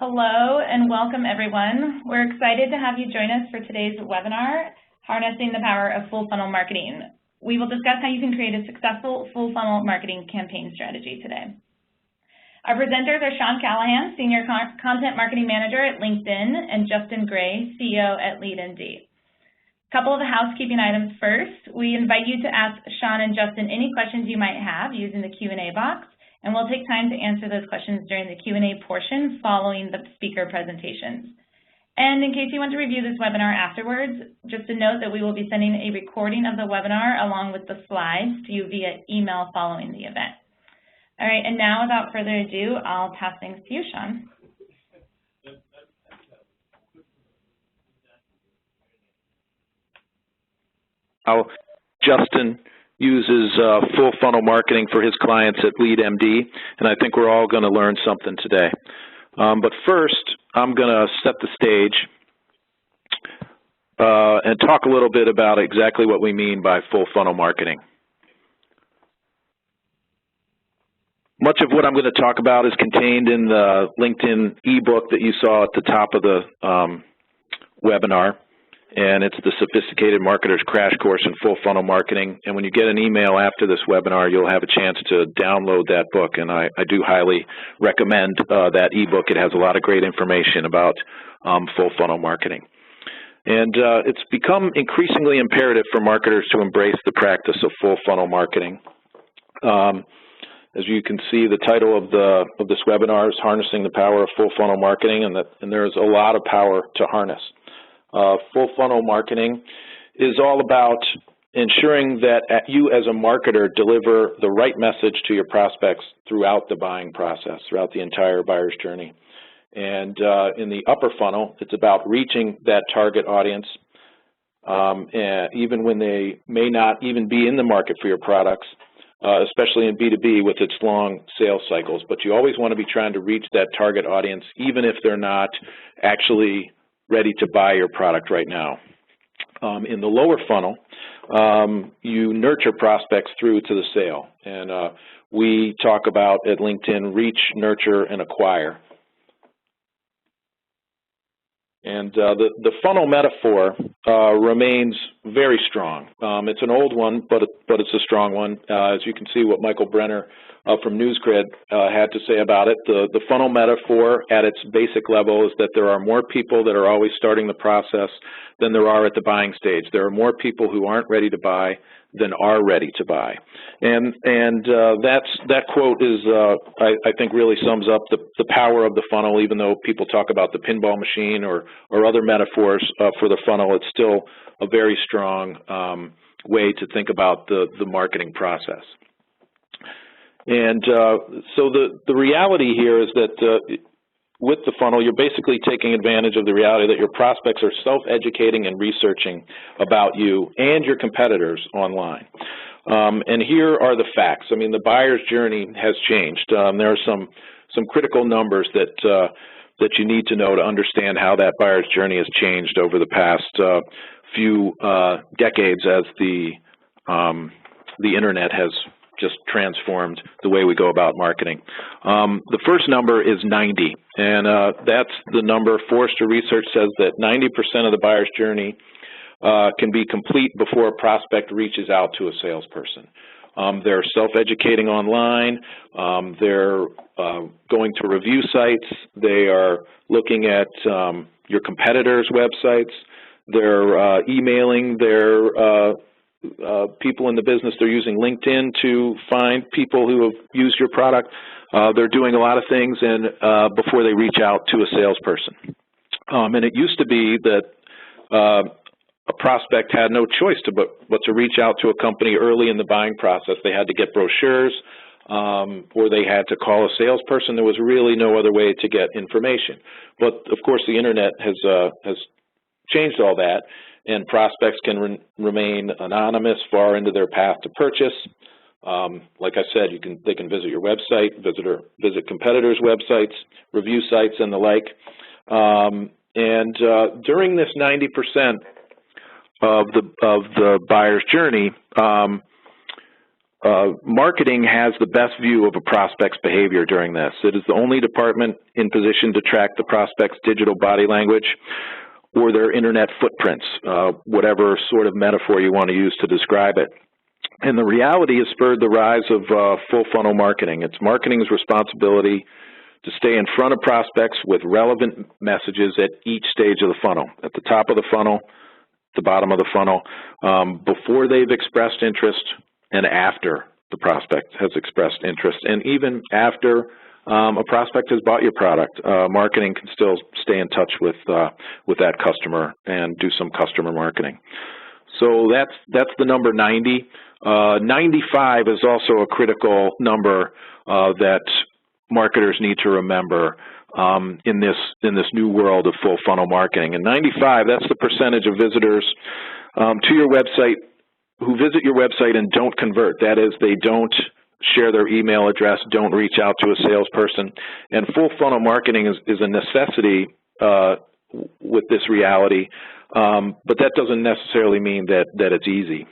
Hello and welcome everyone. We're excited to have you join us for today's webinar, Harnessing the Power of Full Funnel Marketing. We will discuss how you can create a successful full funnel marketing campaign strategy today. Our presenters are Sean Callahan, Senior Content Marketing Manager at LinkedIn, and Justin Gray, CEO at LeadMD. A couple of housekeeping items first. We invite you to ask Sean and Justin any questions you might have using the Q&A box, and we'll take time to answer those questions during the Q&A portion following the speaker presentations. And in case you want to review this webinar afterwards, just a note that we will be sending a recording of the webinar along with the slides to you via email following the event. All right, and now without further ado, I'll pass things to you, Sean. How Justin uses full funnel marketing for his clients at LeadMD, and I think we're all going to learn something today. But first, I'm going to set the stage and talk a little bit about exactly what we mean by full funnel marketing. Much of what I'm going to talk about is contained in the LinkedIn ebook that you saw at the top of the webinar. And it's the Sophisticated Marketer's Crash Course in Full Funnel Marketing. And when you get an email after this webinar, you'll have a chance to download that book. And I do highly recommend that ebook. It has a lot of great information about full funnel marketing. And it's become increasingly imperative for marketers to embrace the practice of full funnel marketing. As you can see, the title of this webinar is Harnessing the Power of Full Funnel Marketing, and there's a lot of power to harness. Full funnel marketing is all about ensuring that you as a marketer deliver the right message to your prospects throughout the buying process, throughout the entire buyer's journey. And in the upper funnel, it's about reaching that target audience, even when they may not even be in the market for your products, especially in B2B with its long sales cycles. But you always want to be trying to reach that target audience, even if they're not actually ready to buy your product right now. In the lower funnel, you nurture prospects through to the sale. And we talk about at LinkedIn, reach, nurture, and acquire. And the funnel metaphor remains very strong. It's an old one, but it's a strong one. As you can see what Michael Brenner from NewsGrid had to say about it, the funnel metaphor at its basic level is that there are more people that are always starting the process than there are at the buying stage. There are more people who aren't ready to buy than are ready to buy. And that quote is, I think, really sums up the power of the funnel. Even though people talk about the pinball machine or other metaphors for the funnel, it's still a very strong way to think about the marketing process. And so the reality here is that with the funnel, you're basically taking advantage of the reality that your prospects are self-educating and researching about you and your competitors online. And here are the facts. I mean, the buyer's journey has changed. There are some critical numbers that you need to know to understand how that buyer's journey has changed over the past few decades as the internet has just transformed the way we go about marketing. The first number is 90, and that's the number Forrester Research says that 90% of the buyer's journey can be complete before a prospect reaches out to a salesperson. They're self-educating online, they're going to review sites, they are looking at your competitors' websites, they're emailing their people in the business. They're using LinkedIn to find people who have used your product. They're doing a lot of things and before they reach out to a salesperson. And it used to be that a prospect had no choice but to reach out to a company early in the buying process. They had to get brochures or they had to call a salesperson. There was really no other way to get information. But of course, the internet has changed all that, and prospects can remain anonymous far into their path to purchase. Like I said, they can visit your website, visit competitors' websites, review sites, and the like. And during this 90% of the buyer's journey, marketing has the best view of a prospect's behavior during this. It is the only department in position to track the prospect's digital body language or their internet footprints, whatever sort of metaphor you want to use to describe it. And the reality has spurred the rise of full funnel marketing. It's marketing's responsibility to stay in front of prospects with relevant messages at each stage of the funnel, at the top of the funnel, the bottom of the funnel, before they've expressed interest and after the prospect has expressed interest, and even after a prospect has bought your product. Marketing can still stay in touch with that customer and do some customer marketing. So that's the number 90. 95 is also a critical number that marketers need to remember in this new world of full funnel marketing. And 95, that's the percentage of visitors to your website who visit your website and don't convert. That is, they don't share their email address, don't reach out to a salesperson. And full funnel marketing is a necessity with this reality, but that doesn't necessarily mean that it's easy.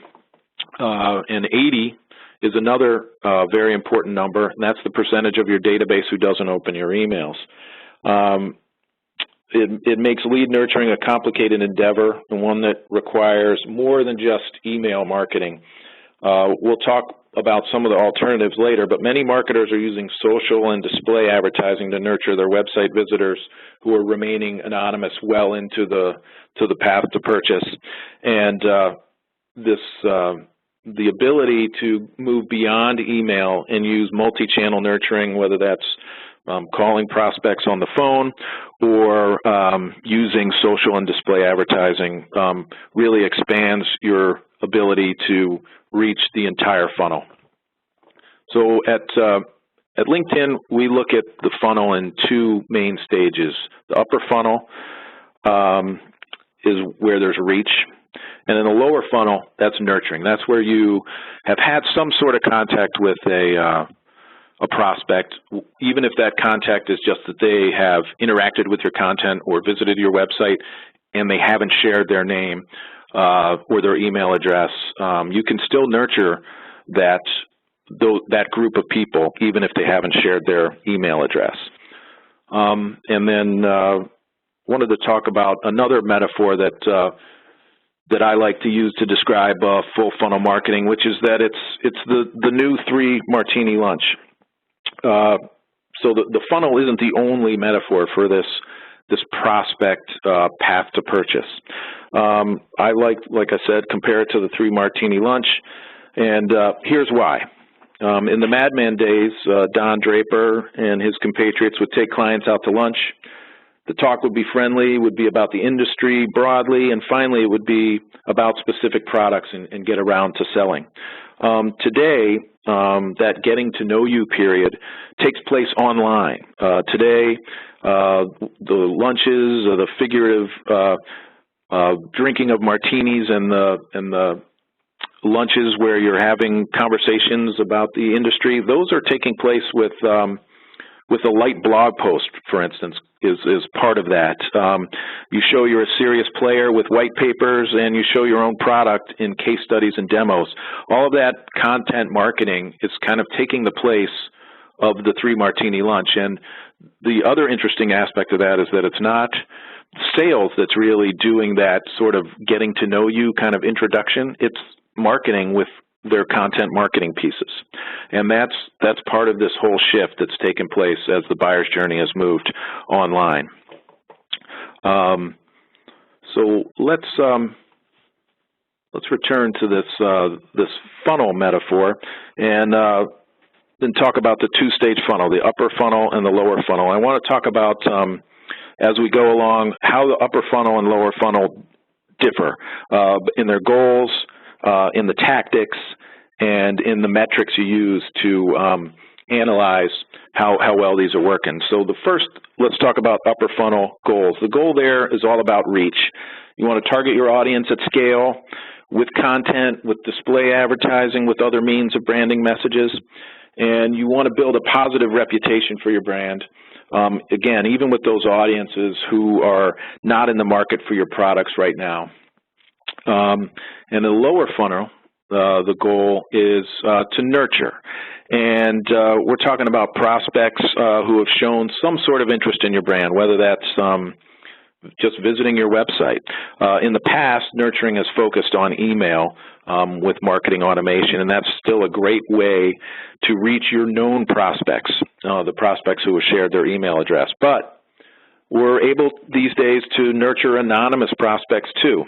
And 80 is another very important number, and that's the percentage of your database who doesn't open your emails. It makes lead nurturing a complicated endeavor and one that requires more than just email marketing. We'll talk about some of the alternatives later, but many marketers are using social and display advertising to nurture their website visitors who are remaining anonymous well into the path to purchase. And the ability to move beyond email and use multi-channel nurturing, whether that's calling prospects on the phone or using social and display advertising, really expands your ability to reach the entire funnel. So at LinkedIn, we look at the funnel in two main stages. The upper funnel is where there's reach. And in the lower funnel, that's nurturing. That's where you have had some sort of contact with a prospect, even if that contact is just that they have interacted with your content or visited your website and they haven't shared their name or their email address. You can still nurture that group of people, even if they haven't shared their email address. And then wanted to talk about another metaphor that I like to use to describe full funnel marketing, which is that it's the new 3 martini lunch. So the funnel isn't the only metaphor for this prospect path to purchase. I like I said, compare it to the 3 martini lunch, and here's why. In the Mad Men days, Don Draper and his compatriots would take clients out to lunch. The talk would be friendly, would be about the industry broadly, and finally it would be about specific products and get around to selling. Today, that getting to know you period takes place online. Today, the lunches or the figurative drinking of martinis and the lunches where you're having conversations about the industry, those are taking place with a light blog post, for instance, is part of that. You show you're a serious player with white papers, and you show your own product in case studies and demos. All of that content marketing is kind of taking the place of the 3 martini lunch. And the other interesting aspect of that is that it's not sales that's really doing that sort of getting to know you kind of introduction. It's marketing with their content marketing pieces. And that's part of this whole shift that's taken place as the buyer's journey has moved online. So let's return to this funnel metaphor and then talk about the 2-stage funnel, the upper funnel and the lower funnel. I want to talk about, as we go along, how the upper funnel and lower funnel differ in their goals, in the tactics, and in the metrics you use to analyze how well these are working. So the first, let's talk about upper funnel goals. The goal there is all about reach. You want to target your audience at scale with content, with display advertising, with other means of branding messages, and you want to build a positive reputation for your brand. Again, even with those audiences who are not in the market for your products right now. And the lower funnel the goal is to nurture. And we're talking about prospects who have shown some sort of interest in your brand, whether that's just visiting your website. In the past, nurturing has focused on email with marketing automation, and that's still a great way to reach your known prospects, the prospects who have shared their email address. But we're able these days to nurture anonymous prospects too.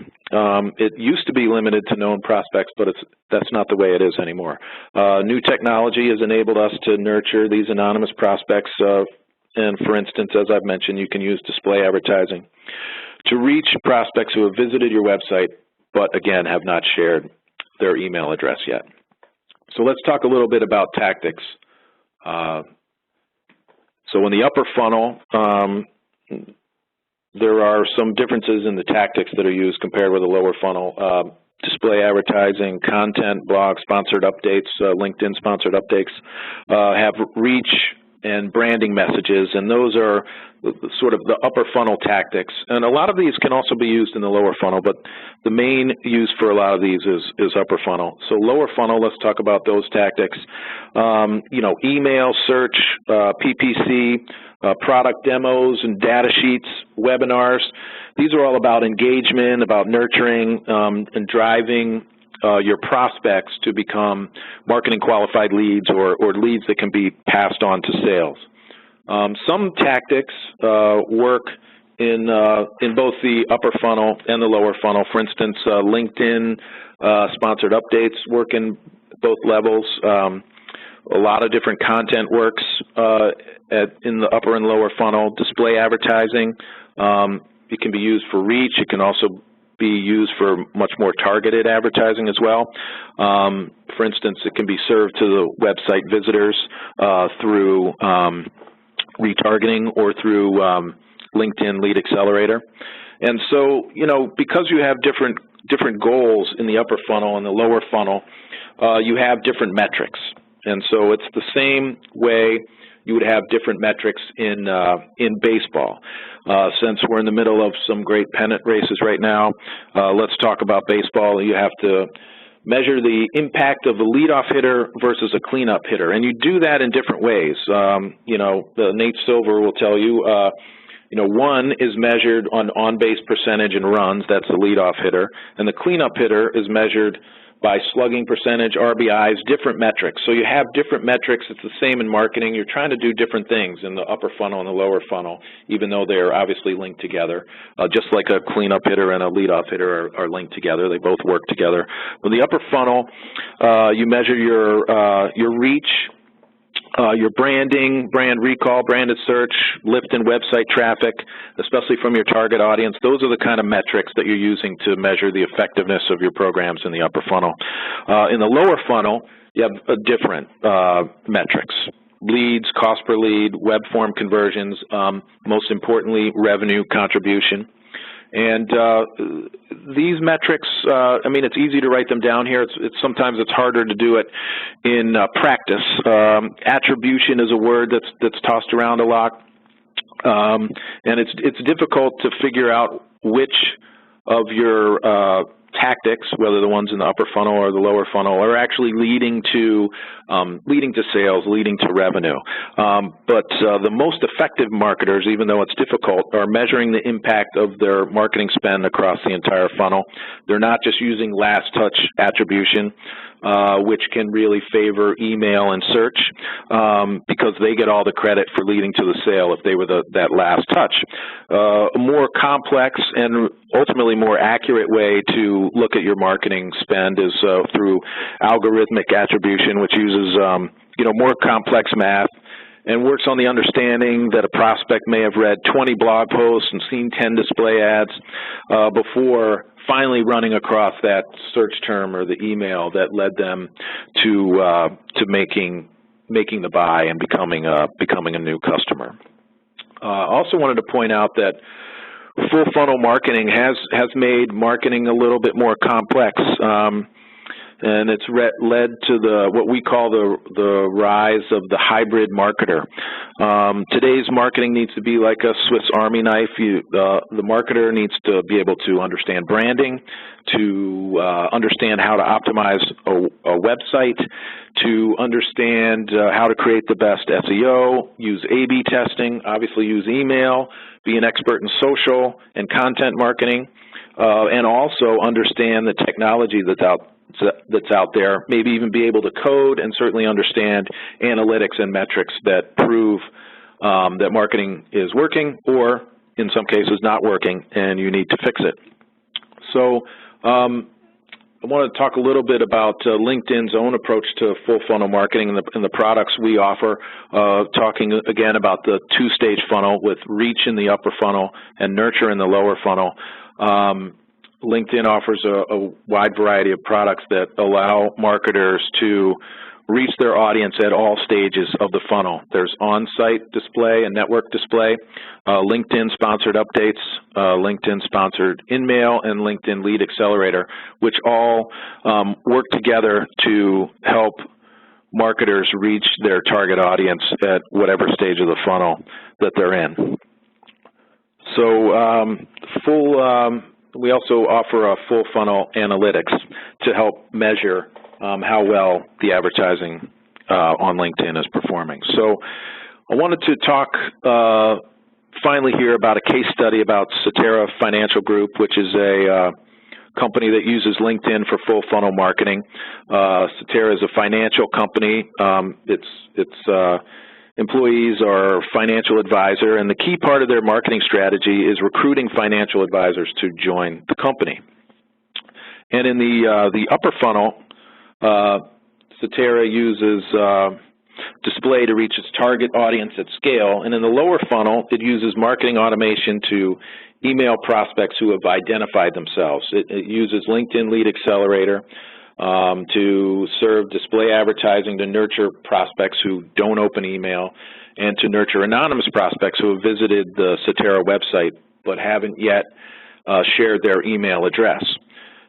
It used to be limited to known prospects, but that's not the way it is anymore. New technology has enabled us to nurture these anonymous prospects. And for instance, as I've mentioned, you can use display advertising to reach prospects who have visited your website, but again, have not shared their email address yet. So let's talk a little bit about tactics. So in the upper funnel, there are some differences in the tactics that are used compared with the lower funnel. Display advertising, content, blog, sponsored updates, LinkedIn sponsored updates have reach and branding messages, and those are sort of the upper funnel tactics. And a lot of these can also be used in the lower funnel, but the main use for a lot of these is upper funnel. So lower funnel, let's talk about those tactics. Email, search, PPC, product demos and data sheets, webinars. These are all about engagement, about nurturing, and driving your prospects to become marketing qualified leads or leads that can be passed on to sales. Some tactics work in both the upper funnel and the lower funnel. For instance, LinkedIn sponsored updates work in both levels. A lot of different content works in the upper and lower funnel. Display advertising, it can be used for reach. It can also be used for much more targeted advertising as well. For instance, it can be served to the website visitors through retargeting or through LinkedIn Lead Accelerator. And so, because you have different goals in the upper funnel and the lower funnel, you have different metrics. And so it's the same way you would have different metrics in baseball. Since we're in the middle of some great pennant races right now, let's talk about baseball. You have to measure the impact of a leadoff hitter versus a cleanup hitter, and you do that in different ways. Nate Silver will tell you, one is measured on base percentage and runs. That's the leadoff hitter, and the cleanup hitter is measured by slugging percentage, RBIs, different metrics. So you have different metrics. It's the same in marketing. You're trying to do different things in the upper funnel and the lower funnel, even though they're obviously linked together. Just like a cleanup hitter and a leadoff hitter are linked together. They both work together. With the upper funnel, you measure your reach, your branding, brand recall, branded search, lift in website traffic, especially from your target audience. Those are the kind of metrics that you're using to measure the effectiveness of your programs in the upper funnel. In the lower funnel, you have different metrics. Leads, cost per lead, web form conversions, most importantly, revenue contribution. And these metrics, it's easy to write them down here. Sometimes it's harder to do it in practice. Attribution is a word that's tossed around a lot, and it's difficult to figure out which of your tactics, whether the ones in the upper funnel or the lower funnel, are actually leading to sales, leading to revenue. But the most effective marketers, even though it's difficult, are measuring the impact of their marketing spend across the entire funnel. They're not just using last touch attribution, which can really favor email and search because they get all the credit for leading to the sale if they were that last touch. A more complex and ultimately more accurate way to look at your marketing spend is through algorithmic attribution, which uses more complex math and works on the understanding that a prospect may have read 20 blog posts and seen 10 display ads before finally running across that search term or the email that led them to making the buy and becoming a new customer. I also wanted to point out that full funnel marketing has made marketing a little bit more complex, and it's led to what we call the rise of the hybrid marketer. Today's marketing needs to be like a Swiss Army knife. The marketer needs to be able to understand branding, to understand how to optimize a website, to understand how to create the best SEO, use A/B testing, obviously use email, be an expert in social and content marketing, and also understand the technology that's out there, maybe even be able to code and certainly understand analytics and metrics that prove that marketing is working or, in some cases, not working, and you need to fix it. So I want to talk a little bit about LinkedIn's own approach to full funnel marketing and the products we offer, talking again about the two-stage funnel with reach in the upper funnel and nurture in the lower funnel. LinkedIn offers a wide variety of products that allow marketers to reach their audience at all stages of the funnel. There's on-site display and network display, LinkedIn-sponsored updates, LinkedIn-sponsored InMail, and LinkedIn Lead Accelerator, which all work together to help marketers reach their target audience at whatever stage of the funnel that they're in. So we also offer a full funnel analytics to help measure how well the advertising on LinkedIn is performing. So I wanted to talk finally here about a case study about Cetera Financial Group, which is a company that uses LinkedIn for full funnel marketing. Cetera is a financial company. Its employees are financial advisor, and the key part of their marketing strategy is recruiting financial advisors to join the company. And in the upper funnel, Cetera uses display to reach its target audience at scale, and in the lower funnel, it uses marketing automation to email prospects who have identified themselves. It uses LinkedIn Lead Accelerator to serve display advertising to nurture prospects who don't open email, and to nurture anonymous prospects who have visited the Cetera website but haven't yet shared their email address.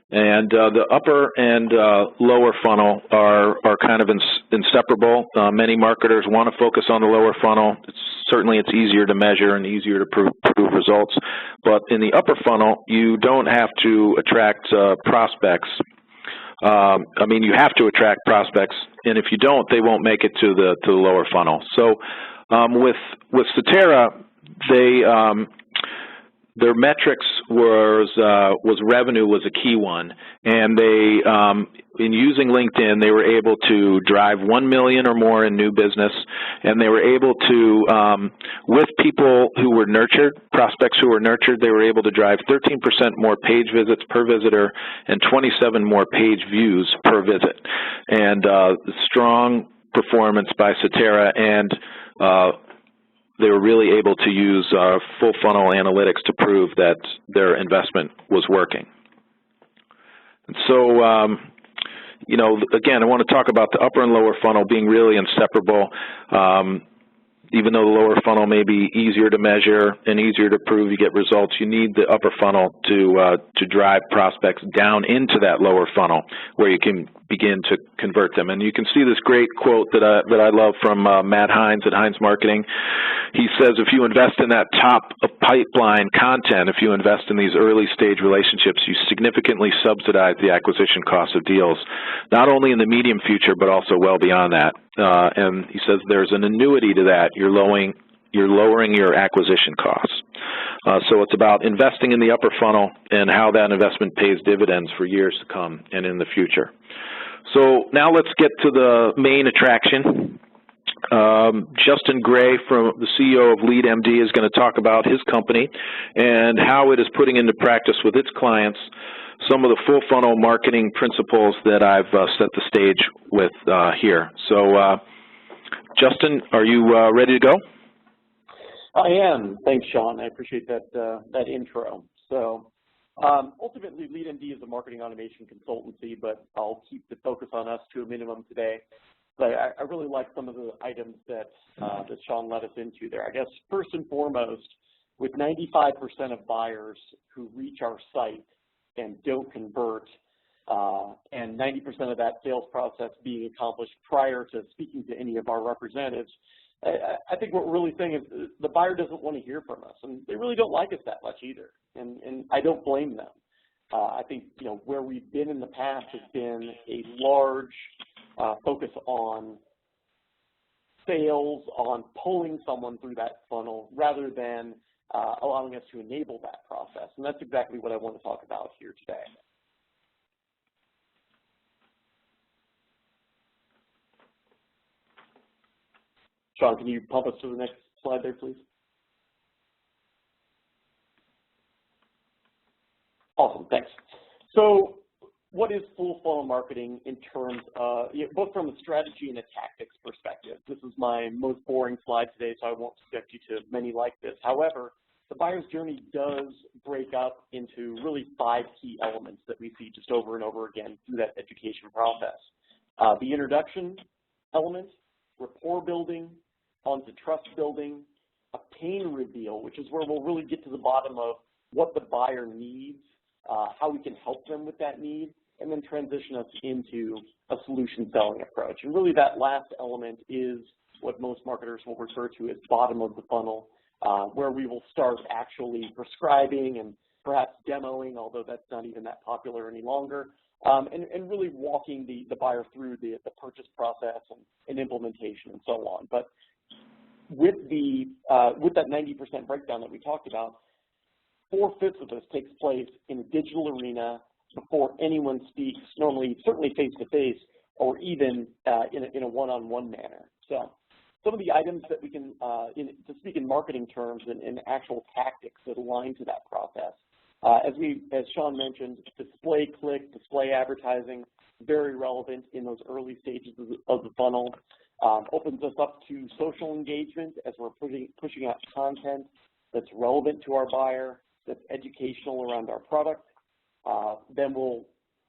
And the upper and lower funnel are kind of inseparable. Many marketers want to focus on the lower funnel. Certainly it's easier to measure and easier to prove results. But in the upper funnel, you don't have to attract prospects. I mean, you have to attract prospects, and if you don't, they won't make it to the lower funnel. So with Cetera, their metrics was revenue was a key one, and they in using LinkedIn, they were able to drive 1 million or more in new business, and they were able to, with people who were nurtured, prospects who were nurtured, they were able to drive 13% more page visits per visitor and 27 more page views per visit. And strong performance by Cetera, and they were really able to use full funnel analytics to prove that their investment was working. And so, you know, again, I want to talk about the upper and lower funnel being really inseparable. Even though the lower funnel may be easier to measure and easier to prove you get results, you need the upper funnel to drive prospects down into that lower funnel where you can begin to convert them. And you can see this great quote that I love from Matt Hines at Hines Marketing. He says, if you invest in that top of pipeline content, if you invest in these early stage relationships, you significantly subsidize the acquisition cost of deals, not only in the medium future, but also well beyond that. And he says there's an annuity to that. You're lowering your acquisition costs. So it's about investing in the upper funnel and how that investment pays dividends for years to come and in the future. So now let's get to the main attraction. Justin Gray, from the CEO of LeadMD, is going to talk about his company and how it is putting into practice with its clients some of the full funnel marketing principles that I've set the stage with here. So, Justin, are you ready to go? I am. Thanks, Sean. I appreciate that intro. So, ultimately, LeadMD is a marketing automation consultancy, but I'll keep the focus on us to a minimum today. But I really like some of the items that Sean led us into there. I guess first and foremost, with 95% of buyers who reach our site and don't convert, and 90% of that sales process being accomplished prior to speaking to any of our representatives, I think what we're really saying is the buyer doesn't want to hear from us, and they really don't like us that much either, and I don't blame them. I think, where we've been in the past has been a large focus on sales, on pulling someone through that funnel, rather than allowing us to enable that process, and that's exactly what I want to talk about here today. Sean, can you pump us to the next slide there, please? Awesome, thanks. So what is full funnel marketing in terms of, both from a strategy and a tactics perspective? This is my most boring slide today, so I won't subject you to many like this. However, the buyer's journey does break up into really 5 key elements that we see just over and over again through that education process. The introduction element, rapport building, onto trust building, a pain reveal, which is where we'll really get to the bottom of what the buyer needs, how we can help them with that need, and then transition us into a solution selling approach. And really that last element is what most marketers will refer to as bottom of the funnel, where we will start actually prescribing and perhaps demoing, although that's not even that popular any longer, and really walking the buyer through the purchase process and implementation and so on. But with that 90% breakdown that we talked about, 4/5 of this takes place in a digital arena before anyone speaks, normally, certainly face-to-face, or even in a one-on-one manner. So some of the items that we can, to speak in marketing terms and actual tactics that align to that process. As Sean mentioned, display click, display advertising, very relevant in those early stages of the funnel. Opens us up to social engagement as we're pushing out content that's relevant to our buyer, that's educational around our product. Then we'll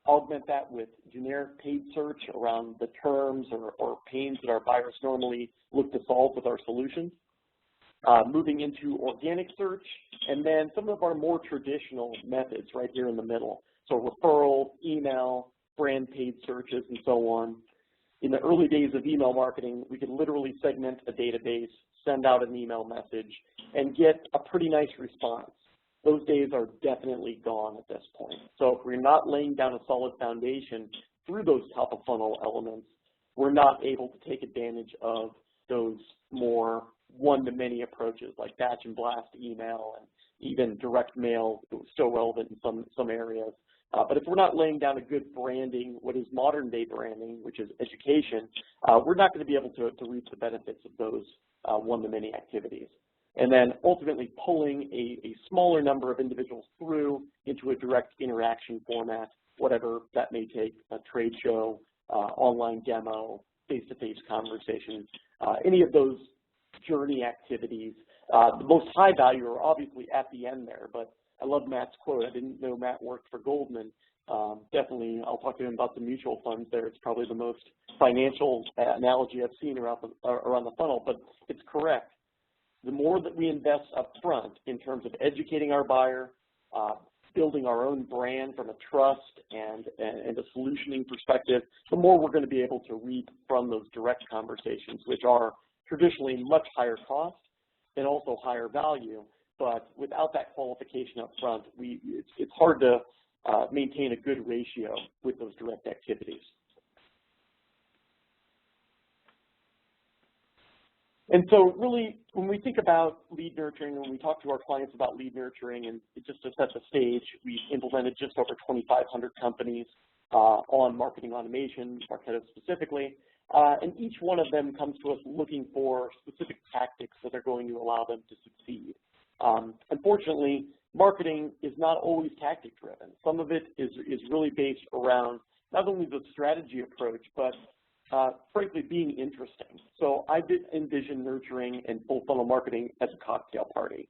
augment that with generic paid search around the terms or pains that our buyers normally look to solve with our solutions. Moving into organic search, and then some of our more traditional methods right here in the middle. So referral, email, brand paid searches, and so on. In the early days of email marketing, we could literally segment a database, send out an email message, and get a pretty nice response. Those days are definitely gone at this point. So if we're not laying down a solid foundation through those top of funnel elements, we're not able to take advantage of those more one-to-many approaches like batch and blast email and even direct mail, still relevant in some areas. But if we're not laying down a good branding, what is modern day branding, which is education, we're not going to be able to reap the benefits of those one-to-many activities. And then ultimately pulling a smaller number of individuals through into a direct interaction format, whatever that may take, a trade show, online demo, face-to-face conversations, any of those journey activities. The most high value are obviously at the end there, but I love Matt's quote. I didn't know Matt worked for Goldman. Definitely, I'll talk to him about the mutual funds there. It's probably the most financial analogy I've seen around the funnel, but it's correct. The more that we invest up front in terms of educating our buyer, building our own brand from a trust and a solutioning perspective, the more we're going to be able to reap from those direct conversations, which are traditionally much higher cost and also higher value. But without that qualification up front, it's hard to maintain a good ratio with those direct activities. And so really, when we think about lead nurturing, when we talk to our clients about lead nurturing, and just to set the stage, we've implemented just over 2,500 companies on marketing automation, Marketo specifically, and each one of them comes to us looking for specific tactics that are going to allow them to succeed. Unfortunately, marketing is not always tactic driven. Some of it is really based around not only the strategy approach, but frankly being interesting. So I did envision nurturing and full funnel marketing as a cocktail party.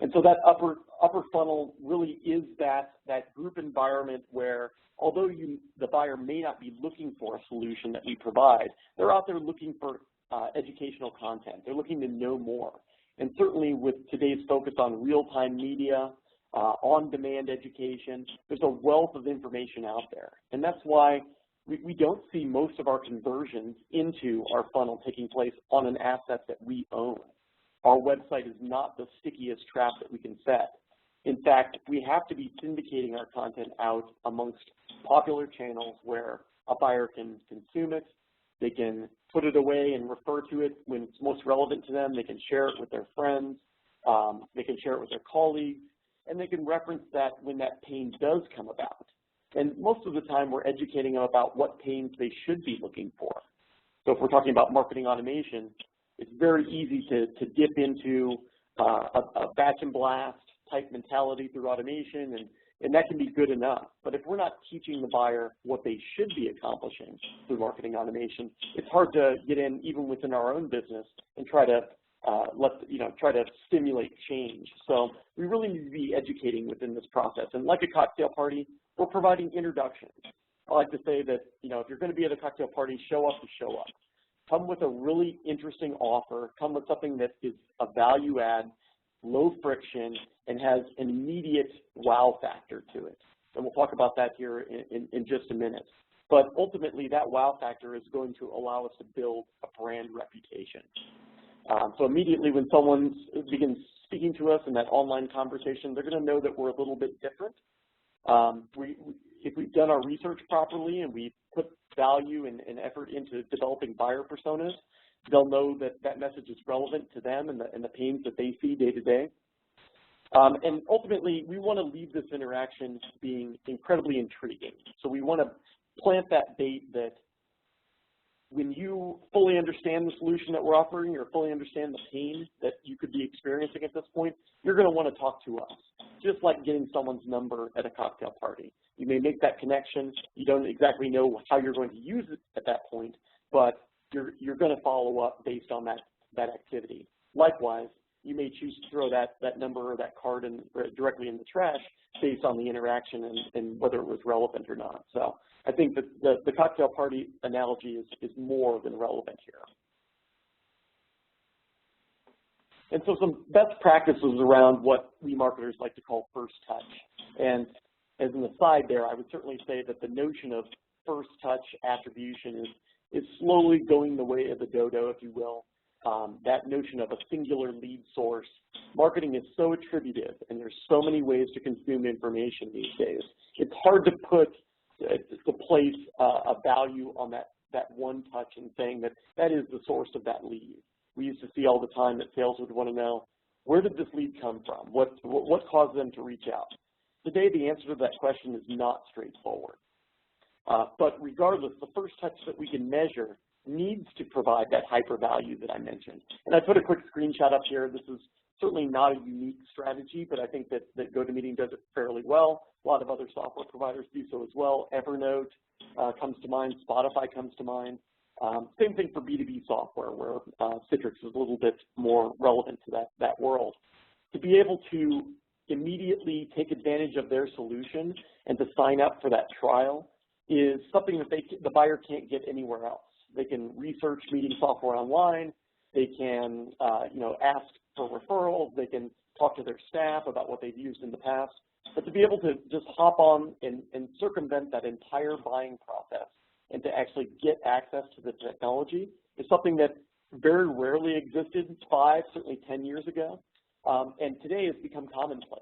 And so that upper funnel really is that group environment where, although the buyer may not be looking for a solution that we provide, they're out there looking for educational content. They're looking to know more. And certainly with today's focus on real-time media, on-demand education, there's a wealth of information out there. And that's why we don't see most of our conversions into our funnel taking place on an asset that we own. Our website is not the stickiest trap that we can set. In fact, we have to be syndicating our content out amongst popular channels where a buyer can consume it, they can put it away and refer to it when it's most relevant to them, they can share it with their friends, they can share it with their colleagues, and they can reference that when that pain does come about. And most of the time, we're educating them about what pains they should be looking for. So if we're talking about marketing automation, it's very easy to dip into a batch and blast type mentality through automation, and that can be good enough. But if we're not teaching the buyer what they should be accomplishing through marketing automation, it's hard to get in even within our own business and try to try to stimulate change. So we really need to be educating within this process. And like a cocktail party, we're providing introductions. I like to say that, if you're going to be at a cocktail party, show up to show up. Come with a really interesting offer. Come with something that is a value add, low friction, and has an immediate wow factor to it. And we'll talk about that here in just a minute. But ultimately, that wow factor is going to allow us to build a brand reputation. So immediately when someone begins speaking to us in that online conversation, they're going to know that we're a little bit different. If we've done our research properly and we put value and effort into developing buyer personas, they'll know that that message is relevant to them and the pains that they see day to day. And ultimately, we want to leave this interaction being incredibly intriguing. So we want to plant that bait that when you fully understand the solution that we're offering or fully understand the pain that you could be experiencing at this point, you're going to want to talk to us, just like getting someone's number at a cocktail party. You may make that connection. You don't exactly know how you're going to use it at that point, but you're going to follow up based on that activity. Likewise, you may choose to throw that number or that card directly in the trash based on the interaction and whether it was relevant or not. So I think that the cocktail party analogy is more than relevant here. And so some best practices around what we marketers like to call first touch. And as an aside there, I would certainly say that the notion of first touch attribution is slowly going the way of the dodo, if you will. That notion of a singular lead source. Marketing is so attributive, and there's so many ways to consume information these days. It's hard to place a value on that one touch and saying that is the source of that lead. We used to see all the time that sales would want to know, where did this lead come from? What caused them to reach out? Today, the answer to that question is not straightforward. But regardless, the first touch that we can measure needs to provide that hyper value that I mentioned. And I put a quick screenshot up here. This is certainly not a unique strategy, but I think that GoToMeeting does it fairly well. A lot of other software providers do so as well. Evernote comes to mind. Spotify comes to mind. Same thing for B2B software, where Citrix is a little bit more relevant to that world. To be able to immediately take advantage of their solution and to sign up for that trial is something that the buyer can't get anywhere else. They can research meeting software online. They can, ask for referrals. They can talk to their staff about what they've used in the past. But to be able to just hop on and circumvent that entire buying process and to actually get access to the technology is something that very rarely existed 5, certainly 10 years ago. And today has become commonplace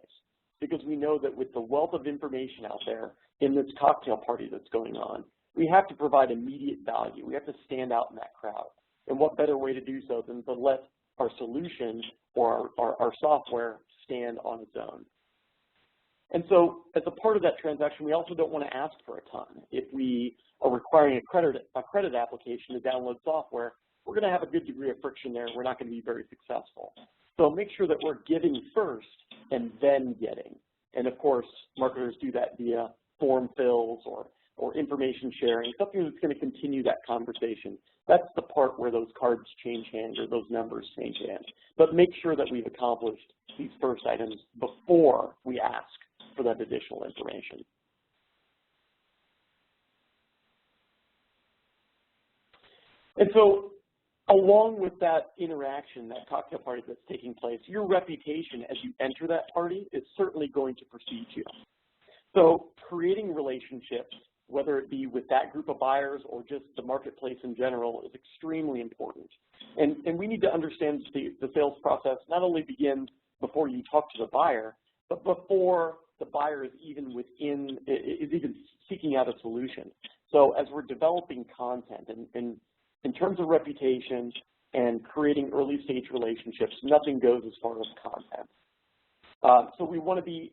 because we know that with the wealth of information out there in this cocktail party that's going on, we have to provide immediate value. We have to stand out in that crowd. And what better way to do so than to let our solution or our software stand on its own. And so as a part of that transaction, we also don't want to ask for a ton. If we are requiring a credit application to download software, we're going to have a good degree of friction there. We're not going to be very successful. So make sure that we're giving first and then getting. And of course, marketers do that via form fills or information sharing, something that's going to continue that conversation. That's the part where those cards change hands or those numbers change hands. But make sure that we've accomplished these first items before we ask for that additional information. And so along with that interaction, that cocktail party that's taking place, your reputation as you enter that party is certainly going to precede you. So creating relationships whether it be with that group of buyers or just the marketplace in general, is extremely important. And we need to understand the sales process not only begins before you talk to the buyer, but before the buyer is even seeking out a solution. So as we're developing content and in terms of reputation and creating early stage relationships, nothing goes as far as content. So we want to be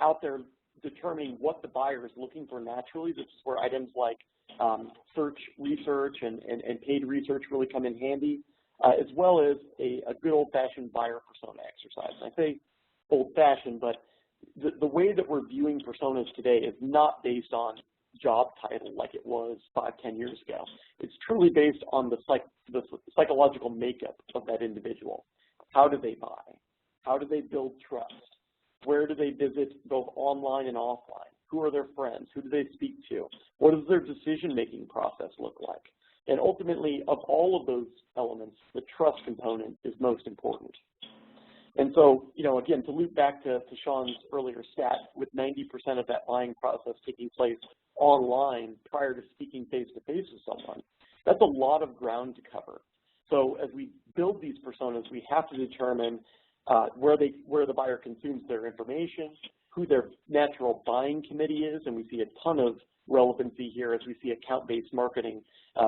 out there determining what the buyer is looking for naturally. This is where items like search research and paid research really come in handy, as well as a good old-fashioned buyer persona exercise. And I say old-fashioned, but the way that we're viewing personas today is not based on job title like it was 5-10 years ago. It's truly based on the psychological makeup of that individual. How do they buy? How do they build trust? Where do they visit both online and offline? Who are their friends? Who do they speak to? What does their decision-making process look like? And ultimately, of all of those elements, the trust component is most important. And so, again, to loop back to Sean's earlier stat, with 90% of that buying process taking place online prior to speaking face-to-face with someone, that's a lot of ground to cover. So as we build these personas, we have to determine where the buyer consumes their information, who their natural buying committee is, and we see a ton of relevancy here as we see account-based marketing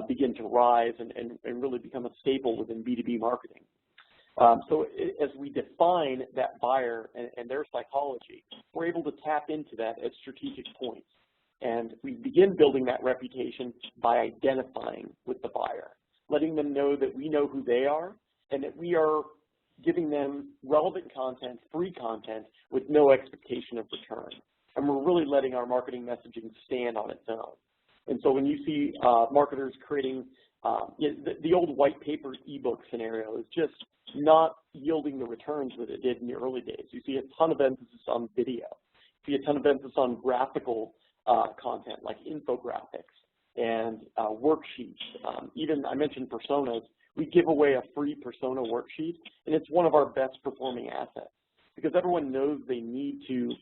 begin to rise and really become a staple within B2B marketing. So as we define that buyer and their psychology, we're able to tap into that at strategic points. And we begin building that reputation by identifying with the buyer, letting them know that we know who they are and that we are giving them relevant content, free content, with no expectation of return. And we're really letting our marketing messaging stand on its own. And so when you see marketers creating the old white paper ebook scenario is just not yielding the returns that it did in the early days. You see a ton of emphasis on video. You see a ton of emphasis on graphical content like infographics and worksheets. Even I mentioned personas. We give away a free persona worksheet, and it's one of our best performing assets because everyone knows they need to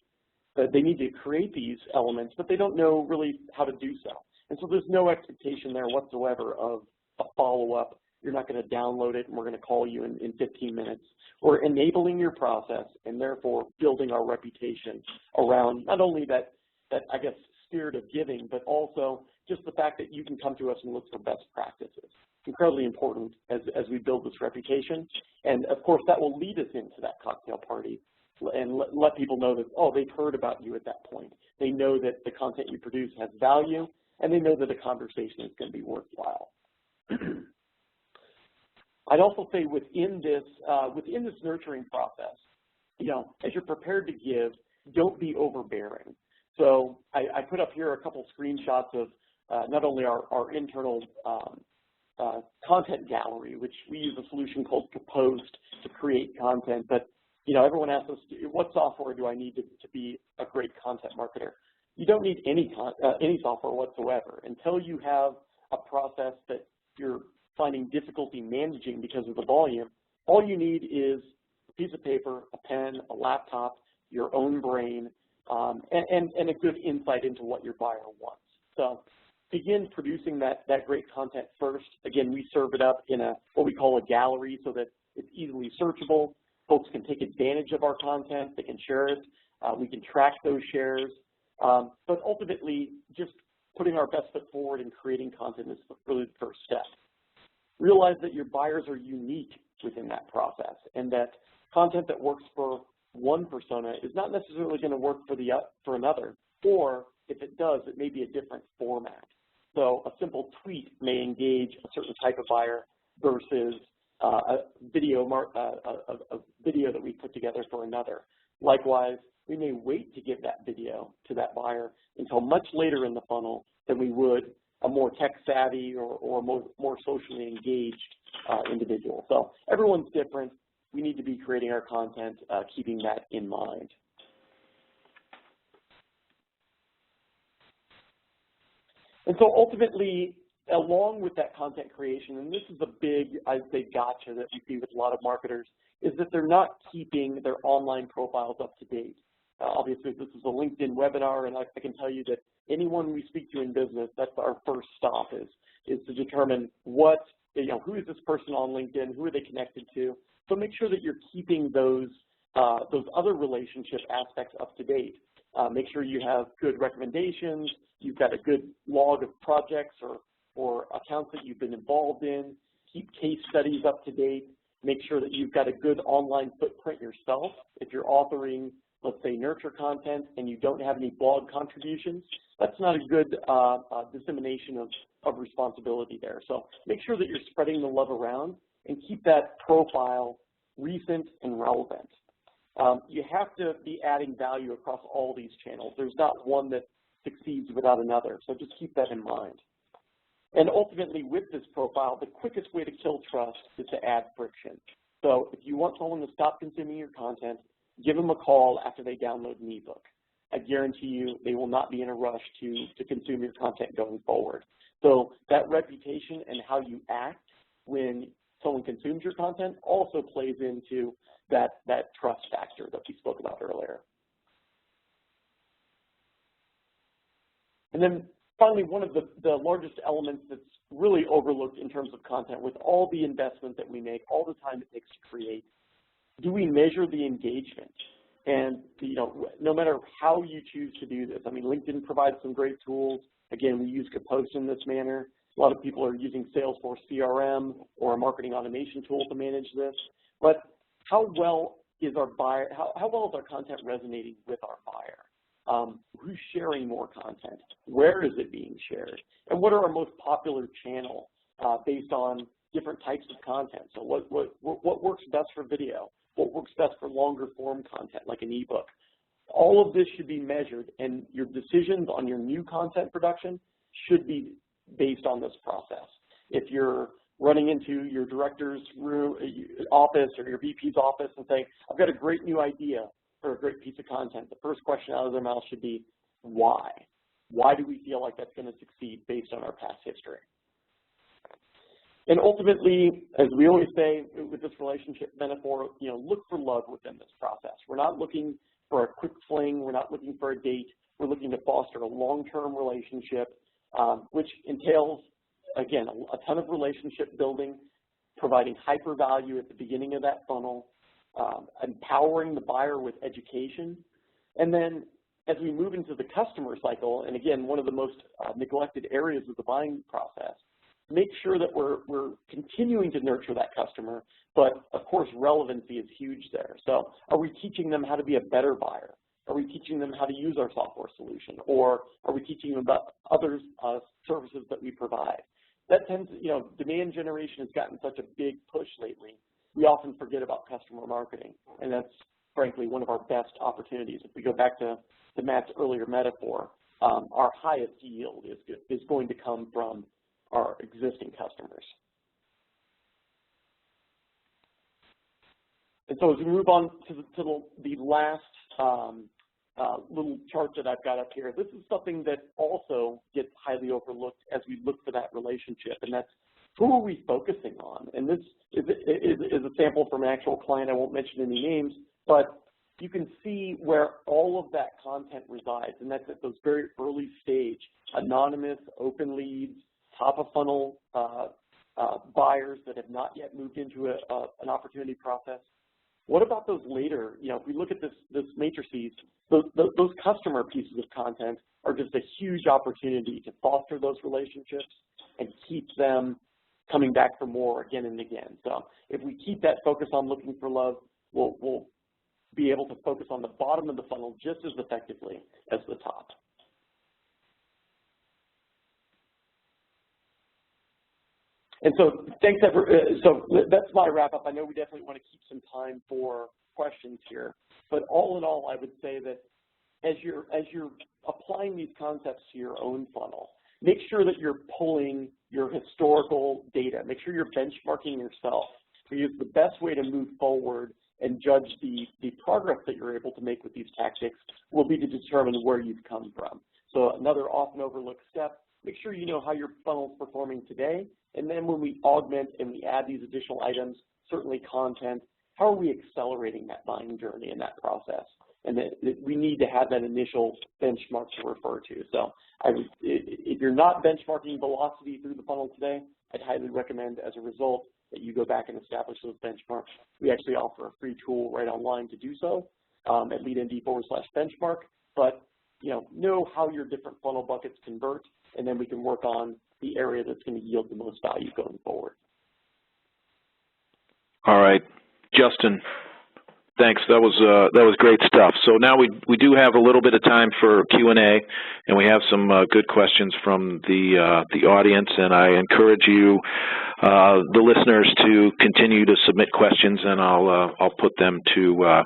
create these elements, but they don't know really how to do so. And so there's no expectation there whatsoever of a follow-up. You're not going to download it, and we're going to call you in 15 minutes. We're enabling your process and therefore building our reputation around not only that I guess, spirit of giving, but also just the fact that you can come to us and look for best practices. Incredibly important as we build this reputation. And of course, that will lead us into that cocktail party and let people know that, oh, they've heard about you at that point. They know that the content you produce has value, and they know that the conversation is going to be worthwhile. I'd also say within this nurturing process, as you're prepared to give, don't be overbearing. So I put up here a couple screenshots of not only our internal content gallery, which we use a solution called Compost to create content, but everyone asks us, what software do I need to be a great content marketer? You don't need any software whatsoever until you have a process that you're finding difficulty managing because of the volume. All you need is a piece of paper, a pen, a laptop, your own brain, and a good insight into what your buyer wants. So begin producing that great content first. Again, we serve it up in what we call a gallery so that it's easily searchable. Folks can take advantage of our content. They can share it. We can track those shares. But ultimately, just putting our best foot forward and creating content is really the first step. Realize that your buyers are unique within that process and that content that works for one persona is not necessarily going to work for another, or if it does, it may be a different format. So a simple tweet may engage a certain type of buyer versus a video that we put together for another. Likewise, we may wait to give that video to that buyer until much later in the funnel than we would a more tech-savvy or more socially engaged individual. So everyone's different. We need to be creating our content, keeping that in mind. And so ultimately, along with that content creation, and this is a big, I'd say, gotcha that we see with a lot of marketers, is that they're not keeping their online profiles up to date. Obviously, this is a LinkedIn webinar, and I can tell you that anyone we speak to in business, that's our first stop is to determine what, who is this person on LinkedIn, who are they connected to. So make sure that you're keeping those other relationship aspects up to date. Make sure you have good recommendations, you've got a good log of projects or accounts that you've been involved in, keep case studies up to date, make sure that you've got a good online footprint yourself. If you're authoring, let's say, nurture content and you don't have any blog contributions, that's not a good dissemination of responsibility there. So make sure that you're spreading the love around and keep that profile recent and relevant. You have to be adding value across all these channels. There's not one that succeeds without another, so just keep that in mind. And ultimately, with this profile, the quickest way to kill trust is to add friction. So if you want someone to stop consuming your content, give them a call after they download an ebook. I guarantee you they will not be in a rush to consume your content going forward. So that reputation and how you act when someone consumes your content also plays into that trust factor that we spoke about earlier. And then finally, one of the largest elements that's really overlooked in terms of content, with all the investment that we make, all the time it takes to create, do we measure the engagement? And no matter how you choose to do this, I mean, LinkedIn provides some great tools. Again, we use Kapost in this manner. A lot of people are using Salesforce CRM or a marketing automation tool to manage this. But how well is our buyer? How well is our content resonating with our buyer? Who's sharing more content? Where is it being shared? And what are our most popular channels based on different types of content? So what works best for video? What works best for longer form content like an ebook? All of this should be measured, and your decisions on your new content production should be based on this process. If you're running into your director's room, office or your VP's office and saying, I've got a great new idea for a great piece of content, the first question out of their mouth should be, why? Why do we feel like that's going to succeed based on our past history? And ultimately, as we always say with this relationship metaphor, look for love within this process. We're not looking for a quick fling. We're not looking for a date. We're looking to foster a long-term relationship, which entails, again, a ton of relationship building, providing hyper value at the beginning of that funnel, empowering the buyer with education. And then as we move into the customer cycle, and again, one of the most neglected areas of the buying process, make sure that we're continuing to nurture that customer, but of course relevancy is huge there. So are we teaching them how to be a better buyer? Are we teaching them how to use our software solution? Or are we teaching them about other services that we provide? That tends, demand generation has gotten such a big push lately. We often forget about customer marketing, and that's frankly one of our best opportunities. If we go back to Matt's earlier metaphor, our highest yield is going to come from our existing customers. And so as we move on to the last little chart that I've got up here, this is something that also gets highly overlooked as we look for that relationship, and that's who are we focusing on? And this is a sample from an actual client. I won't mention any names, but you can see where all of that content resides, and that's at those very early stage, anonymous, open leads, top of funnel buyers that have not yet moved into an opportunity process. What about those later? If we look at this matrices, those customer pieces of content are just a huge opportunity to foster those relationships and keep them coming back for more again and again. So if we keep that focus on looking for love, we'll be able to focus on the bottom of the funnel just as effectively as the top. And so thanks, so that's my wrap up. I know we definitely want to keep some time for questions here, but all in all, I would say that as you're applying these concepts to your own funnel, make sure that you're pulling your historical data. Make sure you're benchmarking yourself. Because the best way to move forward and judge the progress that you're able to make with these tactics will be to determine where you've come from. So another often overlooked step, make sure you know how your funnel is performing today, and then when we augment and we add these additional items, certainly content, how are we accelerating that buying journey in that process? and that we need to have that initial benchmark to refer to. So if you're not benchmarking velocity through the funnel today, I'd highly recommend as a result that you go back and establish those benchmarks. We actually offer a free tool right online to do so at LeadMD/benchmark, but know how your different funnel buckets convert, and then we can work on the area that's going to yield the most value going forward. All right, Justin, thanks. That was great stuff. So now we do have a little bit of time for Q&A, and we have some good questions from the audience. And I encourage you, the listeners, to continue to submit questions, and I'll put them to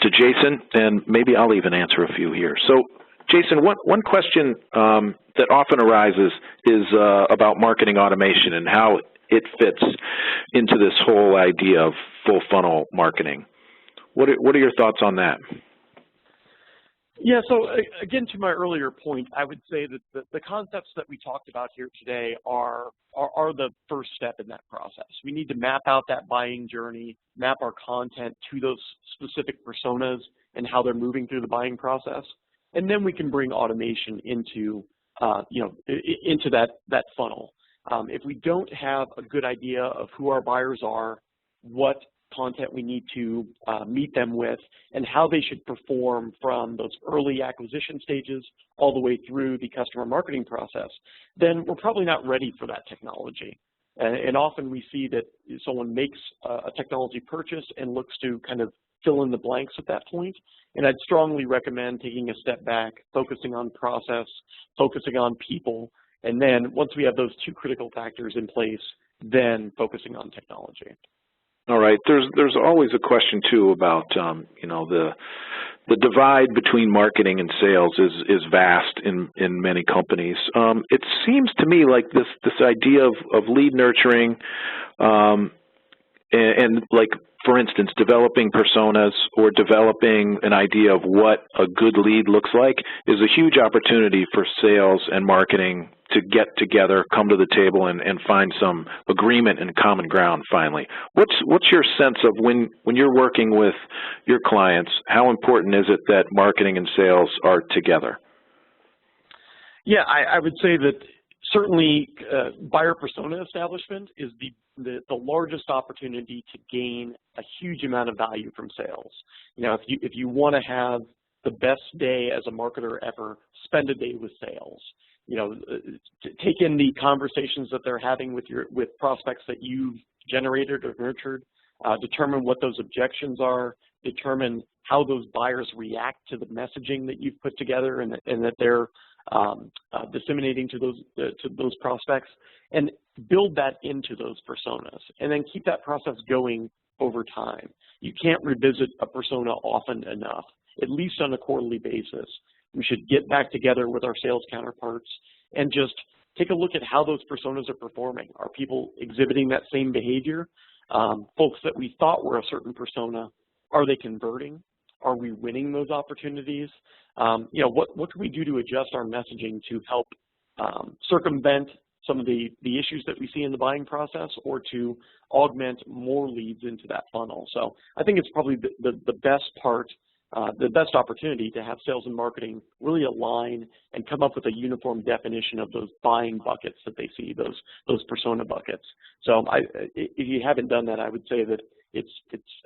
Jason, and maybe I'll even answer a few here. So, Jason, one question that often arises is about marketing automation and how it fits into this whole idea of full funnel marketing. What are your thoughts on that? Yeah, so again, to my earlier point, I would say that the concepts that we talked about here today are the first step in that process. We need to map out that buying journey, map our content to those specific personas and how they're moving through the buying process, and then we can bring automation into into that funnel. If we don't have a good idea of who our buyers are, what content we need to meet them with, and how they should perform from those early acquisition stages all the way through the customer marketing process, then we're probably not ready for that technology. And often we see that someone makes a technology purchase and looks to kind of fill in the blanks at that point. And I'd strongly recommend taking a step back, focusing on process, focusing on people, and then once we have those two critical factors in place, then focusing on technology. All right. There's always a question too about the divide between marketing and sales is vast in many companies. It seems to me like this idea of lead nurturing and like, for instance, developing personas or developing an idea of what a good lead looks like is a huge opportunity for sales and marketing to get together, come to the table, and find some agreement and common ground finally. What's your sense of when you're working with your clients, how important is it that marketing and sales are together? Yeah, I would say that certainly buyer persona establishment is the largest opportunity to gain a huge amount of value from sales. If you want to have the best day as a marketer ever, spend a day with sales. Take in the conversations that they're having with prospects that you've generated or nurtured, determine what those objections are, determine how those buyers react to the messaging that you've put together and that they're disseminating to those prospects, and build that into those personas, and then keep that process going over time. You can't revisit a persona often enough, at least on a quarterly basis. We should get back together with our sales counterparts and just take a look at how those personas are performing. Are people exhibiting that same behavior? Folks that we thought were a certain persona, are they converting? Are we winning those opportunities? What can we do to adjust our messaging to help circumvent some of the issues that we see in the buying process, or to augment more leads into that funnel? So I think it's probably the best part, the best opportunity to have sales and marketing really align and come up with a uniform definition of those buying buckets that they see, those persona buckets. So if you haven't done that, I would say that it's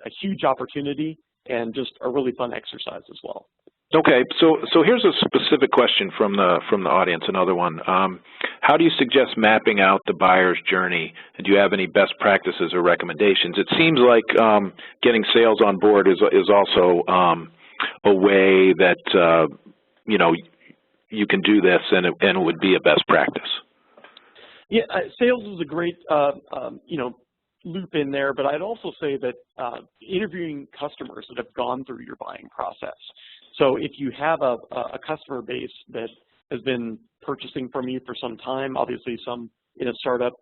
a huge opportunity and just a really fun exercise as well. Okay, so here's a specific question from the audience, another one. How do you suggest mapping out the buyer's journey? And do you have any best practices or recommendations? It seems like getting sales on board is also a way that you can do this, and it would be a best practice. Yeah, sales is a great loop in there, but I'd also say that interviewing customers that have gone through your buying process. So if you have a customer base that has been purchasing from you for some time, obviously some in a startup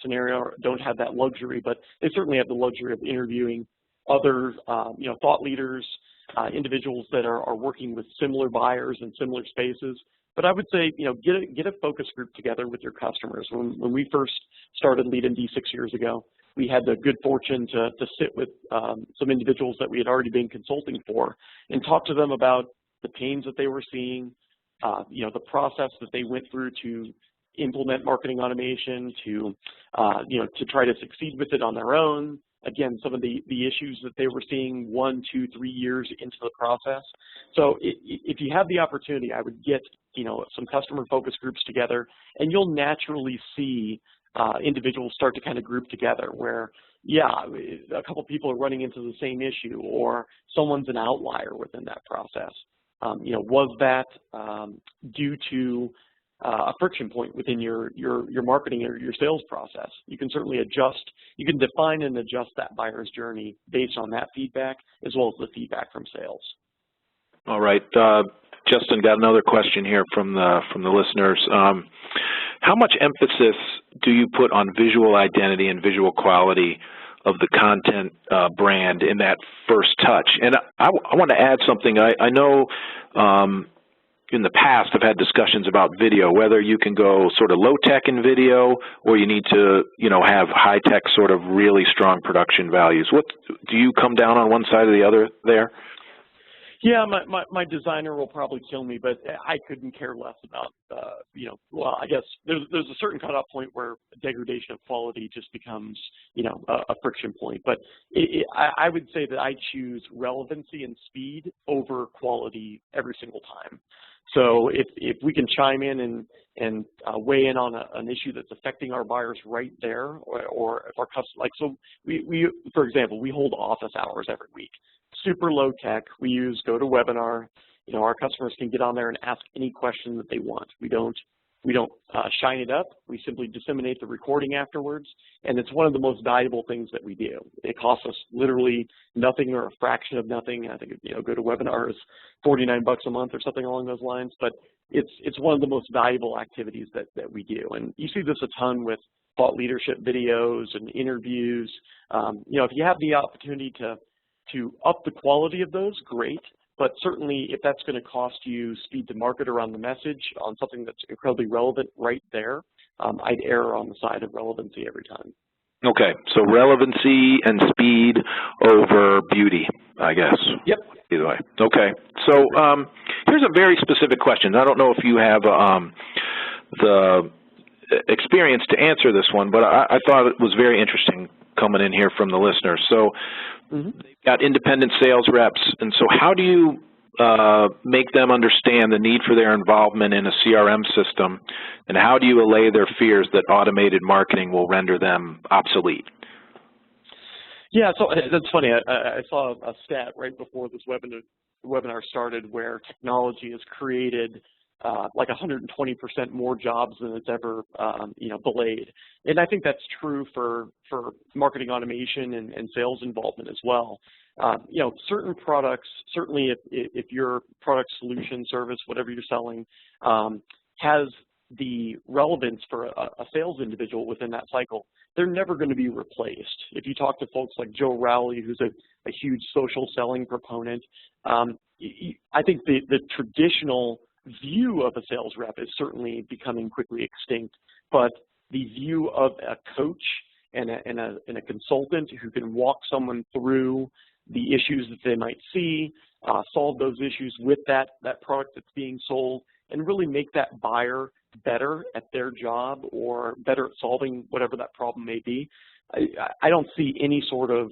scenario don't have that luxury, but they certainly have the luxury of interviewing other thought leaders, individuals that are working with similar buyers in similar spaces. But I would say, get a focus group together with your customers. When we first started LeadMD 6 years ago, we had the good fortune to sit with some individuals that we had already been consulting for and talk to them about the pains that they were seeing, the process that they went through to implement marketing automation, to try to succeed with it on their own. Again, some of the issues that they were seeing 1, 2, 3 years into the process. So if you have the opportunity, I would get some customer focus groups together, and you'll naturally see individuals start to kind of group together where, a couple people are running into the same issue, or someone's an outlier within that process. Was that due to a friction point within your marketing or your sales process? You can certainly adjust, you can define and adjust that buyer's journey based on that feedback as well as the feedback from sales. All right, Justin, got another question here from the listeners. How much emphasis do you put on visual identity and visual quality of the content brand in that first touch? And I want to add something. I know in the past I've had discussions about video, whether you can go sort of low-tech in video or you need to, have high-tech sort of really strong production values. What do you come down on one side or the other there? Yeah, my designer will probably kill me, but I couldn't care less about, well, I guess there's a certain cutoff point where degradation of quality just becomes, a friction point. But I would say that I choose relevancy and speed over quality every single time. So if we can chime in and weigh in on an issue that's affecting our buyers right there, or if our customers, so we, for example, we hold office hours every week. Super low tech. We use GoToWebinar. Our customers can get on there and ask any question that they want. We don't shine it up. We simply disseminate the recording afterwards, and it's one of the most valuable things that we do. It costs us literally nothing or a fraction of nothing. I think GoToWebinar is $49 a month or something along those lines, but it's one of the most valuable activities that we do. And you see this a ton with thought leadership videos and interviews. If you have the opportunity to up the quality of those, great. But certainly if that's going to cost you speed to market around the message on something that's incredibly relevant right there, I'd err on the side of relevancy every time. Okay, so relevancy and speed over beauty, I guess. Yep. Either way. Okay, so here's a very specific question. I don't know if you have the experience to answer this one, but I thought it was very interesting coming in here from the listeners. So they've got independent sales reps, and so how do you make them understand the need for their involvement in a CRM system, and how do you allay their fears that automated marketing will render them obsolete? Yeah, so that's funny. I saw a stat right before this webinar started where technology has created like 120% more jobs than it's ever, delayed. And I think that's true for marketing automation and sales involvement as well. Certain products, certainly if your product, solution, service, whatever you're selling, has the relevance for a sales individual within that cycle, they're never going to be replaced. If you talk to folks like Joe Rowley, who's a huge social selling proponent, I think the traditional view of a sales rep is certainly becoming quickly extinct, but the view of a coach and a consultant who can walk someone through the issues that they might see, solve those issues with that product that's being sold, and really make that buyer better at their job or better at solving whatever that problem may be. I don't see any sort of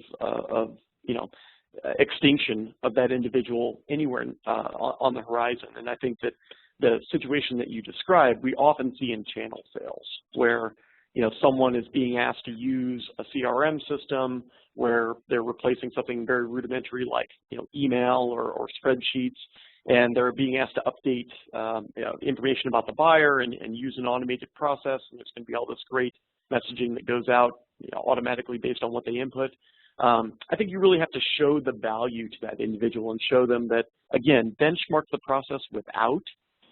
extinction of that individual anywhere on the horizon. And I think that the situation that you described, we often see in channel sales where, someone is being asked to use a CRM system where they're replacing something very rudimentary like, email or spreadsheets, and they're being asked to update information about the buyer and use an automated process, and there's going to be all this great messaging that goes out automatically based on what they input. I think you really have to show the value to that individual and show them that, again, benchmark the process without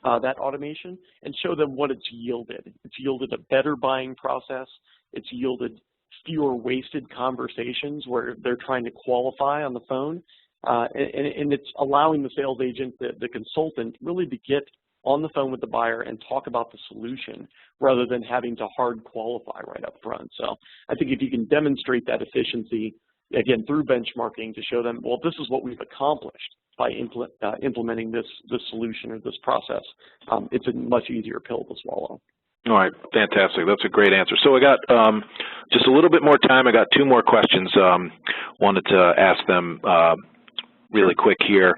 that automation and show them what it's yielded. It's yielded a better buying process. It's yielded fewer wasted conversations where they're trying to qualify on the phone. And it's allowing the sales agent, the consultant, really to get on the phone with the buyer and talk about the solution rather than having to hard qualify right up front. So I think if you can demonstrate that efficiency, again, through benchmarking to show them, well, this is what we've accomplished by implementing this solution or this process, it's a much easier pill to swallow. All right, fantastic. That's a great answer. So I got just a little bit more time. I got two more questions. Wanted to ask them really quick here.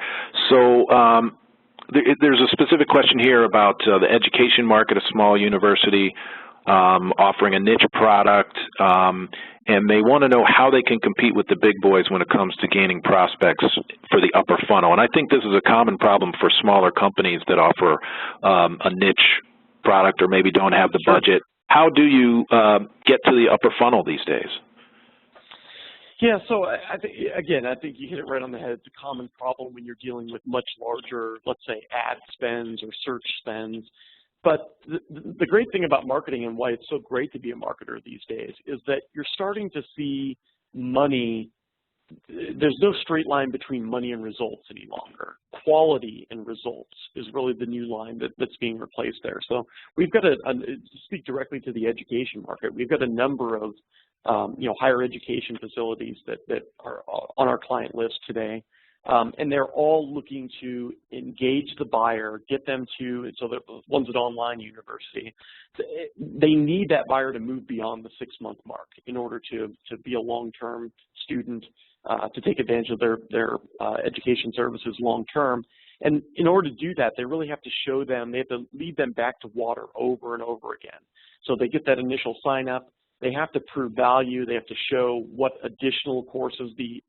So there's a specific question here about the education market, a small university offering a niche product, and they want to know how they can compete with the big boys when it comes to gaining prospects for the upper funnel. And I think this is a common problem for smaller companies that offer a niche product or maybe don't have the budget. How do you get to the upper funnel these days? Yeah, so I think you hit it right on the head. It's a common problem when you're dealing with much larger, let's say, ad spends or search spends. But the great thing about marketing and why it's so great to be a marketer these days is that you're starting to see money. There's no straight line between money and results any longer. Quality and results is really the new line that's being replaced there. So we've got to speak directly to the education market. We've got a number of higher education facilities that are on our client list today. And they're all looking to engage the buyer, get them to, so the ones at online university, they need that buyer to move beyond the 6-month mark in order to be a long-term student, to take advantage of their education services long-term. And in order to do that, they really have to show them, they have to lead them back to water over and over again. So they get that initial sign-up. They have to prove value. They have to show what additional courses the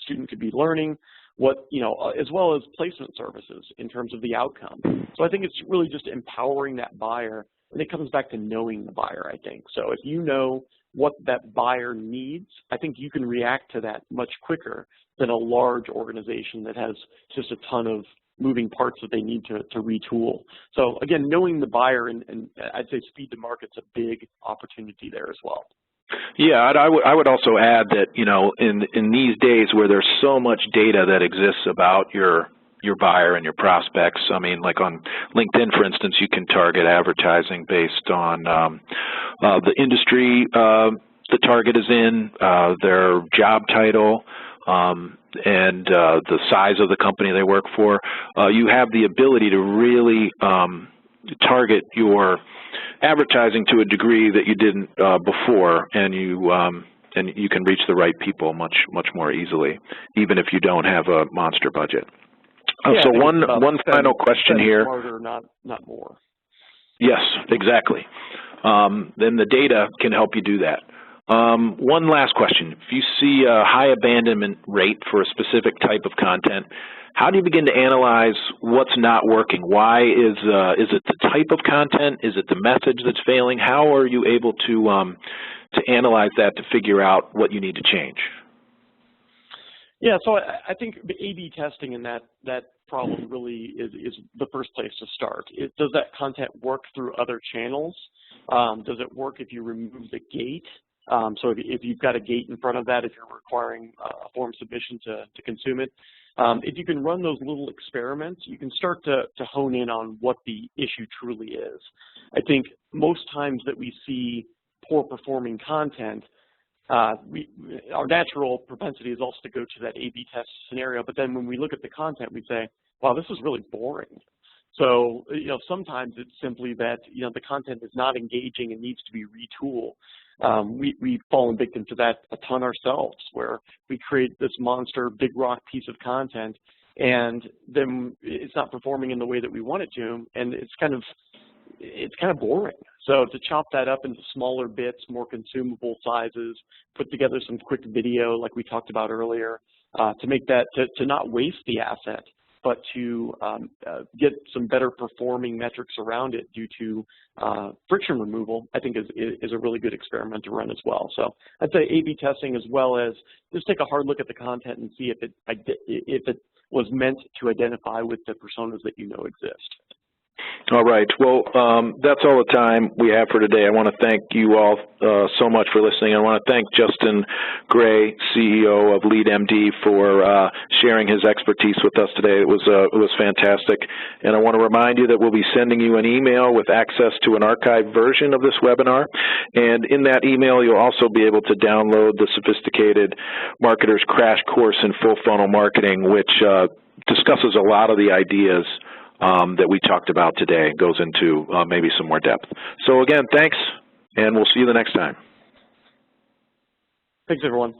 student could be learning, as well as placement services in terms of the outcome. So I think it's really just empowering that buyer, and it comes back to knowing the buyer, I think. So if you know what that buyer needs, I think you can react to that much quicker than a large organization that has just a ton of moving parts that they need to retool. So again, knowing the buyer and I'd say speed to market's a big opportunity there as well. Yeah, I would also add that, in these days where there's so much data that exists about your buyer and your prospects, I mean, like on LinkedIn, for instance, you can target advertising based on the industry the target is in, their job title, and the size of the company they work for. You have the ability to really target your advertising to a degree that you didn't before, and you can reach the right people much more easily, even if you don't have a monster budget. So one final question here. Smarter, not more. Yes, exactly. Then the data can help you do that. One last question. If you see a high abandonment rate for a specific type of content, how do you begin to analyze what's not working? Why is it the type of content? Is it the message that's failing? How are you able to analyze that to figure out what you need to change? Yeah, so I think the A/B testing in that problem really is the first place to start. Does that content work through other channels? Does it work if you remove the gate? So if you've got a gate in front of that, if you're requiring a form submission to consume it, if you can run those little experiments, you can start to hone in on what the issue truly is. I think most times that we see poor performing content, our natural propensity is also to go to that A/B test scenario, but then when we look at the content, we say, wow, this is really boring. So, sometimes it's simply that, the content is not engaging and needs to be retooled. We've fallen victim to that a ton ourselves, where we create this monster big rock piece of content, and then it's not performing in the way that we want it to, and it's kind of boring. So to chop that up into smaller bits, more consumable sizes, put together some quick video like we talked about earlier, to make that, to not waste the asset, but to get some better performing metrics around it due to friction removal, I think is a really good experiment to run as well. So I'd say A/B testing, as well as just take a hard look at the content and see if it was meant to identify with the personas that exist. All right. Well, that's all the time we have for today. I want to thank you all so much for listening. I want to thank Justin Gray, CEO of LeadMD, for sharing his expertise with us today. It was fantastic. And I want to remind you that we'll be sending you an email with access to an archived version of this webinar. And in that email, you'll also be able to download the Sophisticated Marketer's Crash Course in Full Funnel Marketing, which discusses a lot of the ideas that we talked about today, goes into maybe some more depth. So again, thanks, and we'll see you the next time. Thanks, everyone.